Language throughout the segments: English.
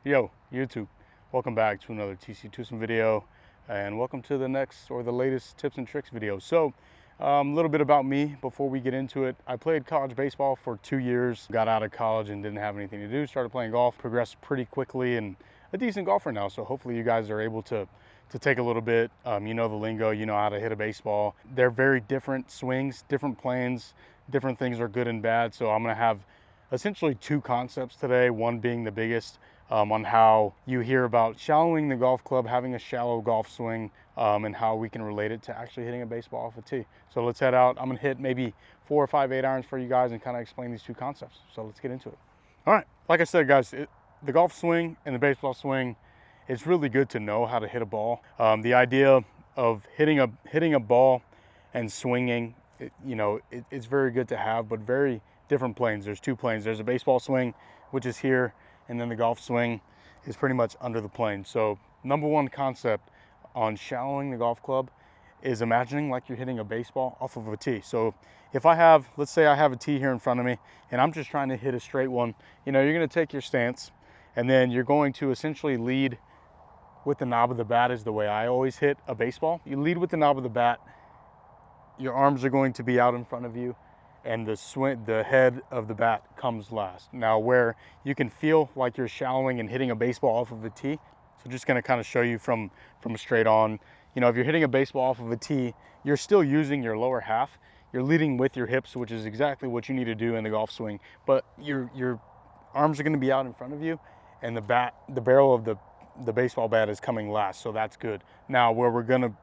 Yo, YouTube, welcome back to another TC Twosome video, and welcome to the next or the latest tips and tricks video. So, a little bit about me before we get into it. I played college baseball for 2 years, got out of college and didn't have anything to do, started playing golf, progressed pretty quickly, and a decent golfer now. So hopefully you guys are able to take a little bit, you know the lingo, you know how to hit a baseball. They're very different swings, different planes, different things are good and bad. So I'm gonna have essentially two concepts today, one being the biggest, on how you hear about shallowing the golf club, having a shallow golf swing, and how we can relate it to actually hitting a baseball off a tee. So let's head out. I'm gonna hit maybe 4 or 5 8-irons for you guys and kind of explain these two concepts. So let's get into it. All right, like I said, guys, the golf swing and the baseball swing, it's really good to know how to hit a ball. The idea of hitting a ball and swinging, it's very good to have, but very different planes. There's two planes. There's a baseball swing, which is here, and then the golf swing is pretty much under the plane. So number one concept on shallowing the golf club is imagining like you're hitting a baseball off of a tee. So if let's say I have a tee here in front of me and I'm just trying to hit a straight one, you're gonna take your stance and then you're going to essentially lead with the knob of the bat is the way I always hit a baseball. You lead with the knob of the bat, your arms are going to be out in front of you, and the head of the bat comes last. Now where you can feel like you're shallowing and hitting a baseball off of a tee, so just gonna kind of show you from straight on, if you're hitting a baseball off of a tee, you're still using your lower half. You're leading with your hips, which is exactly what you need to do in the golf swing, but your arms are gonna be out in front of you, and the barrel of the baseball bat is coming last, so that's good. Now where we're gonna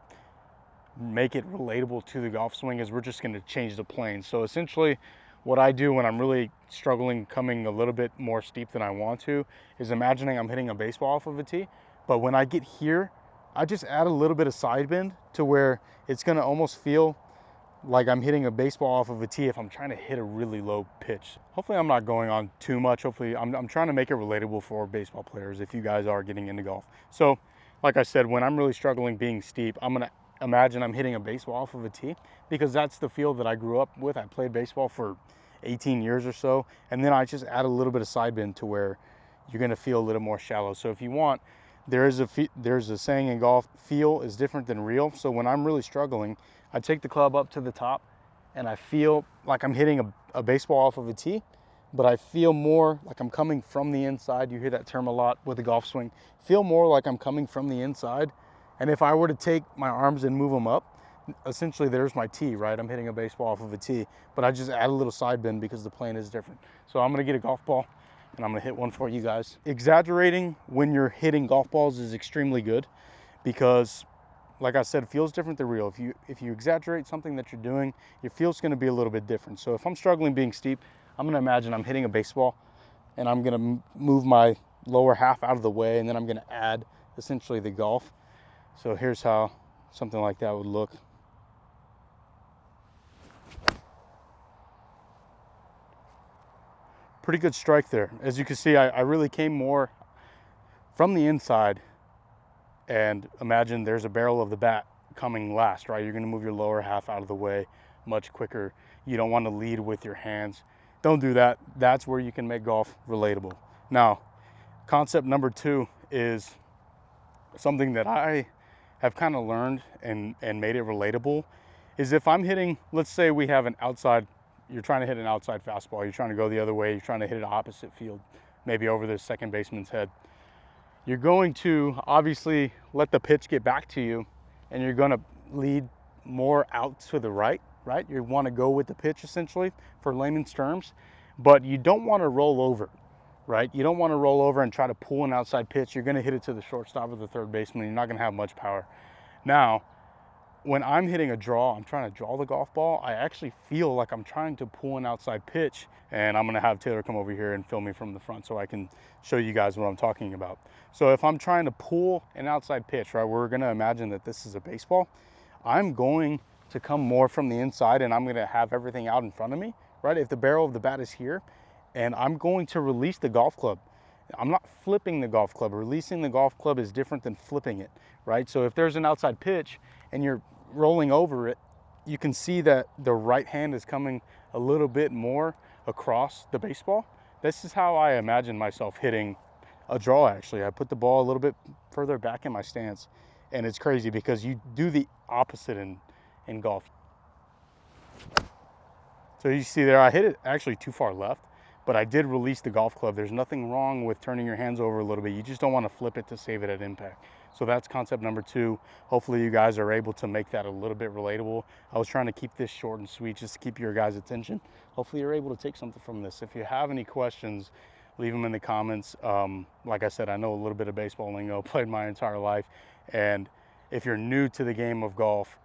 make it relatable to the golf swing is we're just going to change the plane. So essentially what I do when I'm really struggling coming a little bit more steep than I want to is imagining I'm hitting a baseball off of a tee, but when I get here I just add a little bit of side bend to where it's going to almost feel like I'm hitting a baseball off of a tee if I'm trying to hit a really low pitch. Hopefully I'm not going on too much. Hopefully I'm trying to make it relatable for baseball players if you guys are getting into golf. So like I said, when I'm really struggling being steep, I'm going to imagine I'm hitting a baseball off of a tee because that's the field that I grew up with. I played baseball for 18 years or so, and then I just add a little bit of side bend to where you're going to feel a little more shallow. So if you want, there's a saying in golf, feel is different than real. So when I'm really struggling, I take the club up to the top and I feel like I'm hitting a baseball off of a tee, but I feel more like I'm coming from the inside. You hear that term a lot with the golf swing. Feel more like I'm coming from the inside. And if I were to take my arms and move them up, essentially there's my tee, right? I'm hitting a baseball off of a tee, but I just add a little side bend because the plane is different. So I'm gonna get a golf ball and I'm gonna hit one for you guys. Exaggerating when you're hitting golf balls is extremely good because, like I said, feel's different than real. If you exaggerate something that you're doing, your feel's gonna be a little bit different. So if I'm struggling being steep, I'm gonna imagine I'm hitting a baseball and I'm gonna move my lower half out of the way, and then I'm gonna add essentially the golf. So here's how something like that would look. Pretty good strike there. As you can see, I really came more from the inside, and imagine there's a barrel of the bat coming last, right? You're gonna move your lower half out of the way much quicker. You don't want to lead with your hands. Don't do that. That's where you can make golf relatable. Now, concept number 2 is something that I have kind of learned and made it relatable, is if I'm hitting, let's say we have an outside, you're trying to hit an outside fastball, you're trying to go the other way, you're trying to hit it opposite field, maybe over the second baseman's head. You're going to obviously let the pitch get back to you, and you're going to lead more out to the right? You want to go with the pitch essentially, for layman's terms, but you don't want to roll over. Right? You don't want to roll over and try to pull an outside pitch. You're going to hit it to the shortstop or the third baseman. You're not going to have much power. Now, when I'm hitting a draw, I'm trying to draw the golf ball, I actually feel like I'm trying to pull an outside pitch, and I'm going to have Taylor come over here and film me from the front so I can show you guys what I'm talking about. So if I'm trying to pull an outside pitch, right, we're going to imagine that this is a baseball, I'm going to come more from the inside, and I'm going to have everything out in front of me, right? If the barrel of the bat is here, and I'm going to release the golf club. I'm not flipping the golf club. Releasing the golf club is different than flipping it, right? So if there's an outside pitch and you're rolling over it, you can see that the right hand is coming a little bit more across the baseball. This is how I imagine myself hitting a draw actually. I put the ball a little bit further back in my stance, and it's crazy because you do the opposite in golf. So you see there, I hit it actually too far left, but I did release the golf club. There's nothing wrong with turning your hands over a little bit. You just don't want to flip it to save it at impact. So that's concept number 2. Hopefully you guys are able to make that a little bit relatable. I was trying to keep this short and sweet just to keep your guys' attention. Hopefully you're able to take something from this. If you have any questions, leave them in the comments. Like I said, I know a little bit of baseball lingo, played my entire life. And if you're new to the game of golf,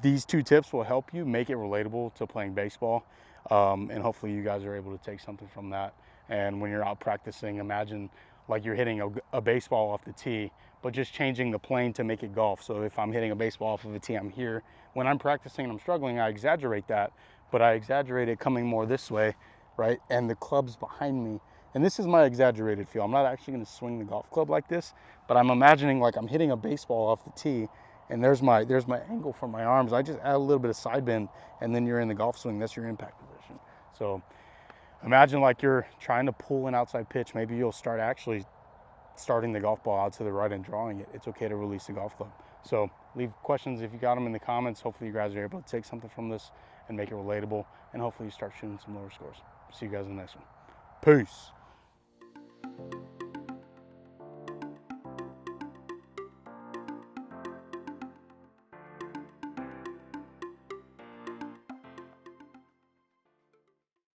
these 2 tips will help you make it relatable to playing baseball. And hopefully you guys are able to take something from that. And when you're out practicing, imagine like you're hitting a baseball off the tee, but just changing the plane to make it golf. So if I'm hitting a baseball off of a tee, I'm here. When I'm practicing and I'm struggling, I exaggerate that, but I exaggerate it coming more this way, right? And the club's behind me. And this is my exaggerated feel. I'm not actually gonna swing the golf club like this, but I'm imagining like I'm hitting a baseball off the tee, and there's my angle for my arms. I just add a little bit of side bend, and then you're in the golf swing. That's your impact position. So imagine like you're trying to pull an outside pitch. Maybe you'll start actually starting the golf ball out to the right and drawing it. It's okay to release the golf club. So leave questions if you got them in the comments. Hopefully you guys are able to take something from this and make it relatable, and hopefully you start shooting some lower scores. See you guys in the next one. Peace.